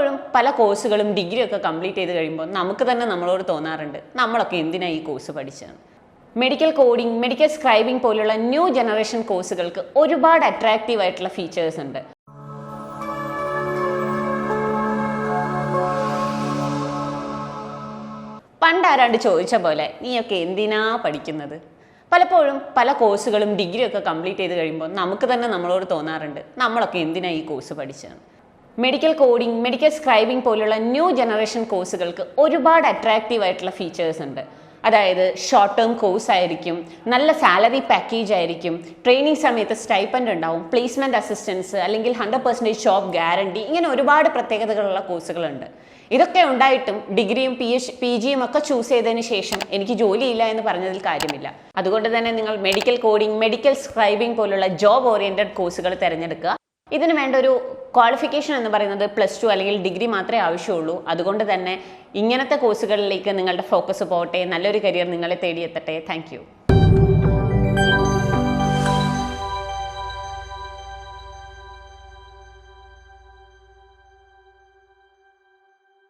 പലപ്പോഴും പല കോഴ്സുകളും ഡിഗ്രിയൊക്കെ കംപ്ലീറ്റ് ചെയ്ത് കഴിയുമ്പോൾ നമുക്ക് തന്നെ നമ്മളോട് തോന്നാറുണ്ട് നമ്മളൊക്കെ എന്തിനാണ് ഈ കോഴ്സ് പഠിച്ചത്. മെഡിക്കൽ കോഡിംഗ്, മെഡിക്കൽ സ്ക്രൈബിംഗ് പോലുള്ള ന്യൂ ജനറേഷൻ കോഴ്സുകൾക്ക് ഒരുപാട് അട്രാക്റ്റീവ് ആയിട്ടുള്ള ഫീച്ചേഴ്സ് ഉണ്ട്. പണ്ടാരാണ്ട് ചോദിച്ച പോലെ നീയൊക്കെ എന്തിനാ പഠിക്കുന്നത്. പലപ്പോഴും പല കോഴ്സുകളും ഡിഗ്രിയൊക്കെ കംപ്ലീറ്റ് ചെയ്ത് കഴിയുമ്പോൾ നമുക്ക് തന്നെ നമ്മളോട് തോന്നാറുണ്ട് നമ്മളൊക്കെ എന്തിനാ ഈ കോഴ്സ് പഠിച്ചത്. മെഡിക്കൽ കോഡിംഗ്, മെഡിക്കൽ സ്ക്രൈബിംഗ് പോലുള്ള ന്യൂ ജനറേഷൻ കോഴ്സുകൾക്ക് ഒരുപാട് അട്രാക്റ്റീവ് ആയിട്ടുള്ള ഫീച്ചേഴ്സ് ഉണ്ട്. അതായത് ഷോർട്ട് ടേം കോഴ്സ് ആയിരിക്കും, നല്ല സാലറി പാക്കേജ് ആയിരിക്കും, ട്രെയിനിങ് സമയത്ത് സ്റ്റൈപ്പൻഡ് ഉണ്ടാവും, പ്ലേസ്മെന്റ് അസിസ്റ്റൻസ് അല്ലെങ്കിൽ 100% ജോബ് ഗ്യാരണ്ടി, ഇങ്ങനെ ഒരുപാട് പ്രത്യേകതകളുള്ള കോഴ്സുകളുണ്ട്. ഇതൊക്കെ ഉണ്ടായിട്ടും ഡിഗ്രിയും PGയും ഒക്കെ ചൂസ് ചെയ്തതിന് ശേഷം എനിക്ക് ജോലിയില്ല എന്ന് പറഞ്ഞതിൽ കാര്യമില്ല. അതുകൊണ്ട് തന്നെ നിങ്ങൾ മെഡിക്കൽ കോഡിംഗ്, മെഡിക്കൽ സ്ക്രൈബിംഗ് പോലുള്ള ജോബ് ഓറിയന്റഡ് കോഴ്സുകൾ തിരഞ്ഞെടുക്കുക. ഇതിന് വേണ്ട ഒരു ക്വാളിഫിക്കേഷൻ എന്ന് പറയുന്നത് +2 അല്ലെങ്കിൽ ഡിഗ്രി മാത്രമേ ആവശ്യമുള്ളൂ. അതുകൊണ്ട് തന്നെ ഇങ്ങനത്തെ കോഴ്സുകളിലേക്ക് നിങ്ങളുടെ ഫോക്കസ് പോകട്ടെ. നല്ലൊരു കരിയർ നിങ്ങളെ തേടിയെത്തട്ടെ. താങ്ക്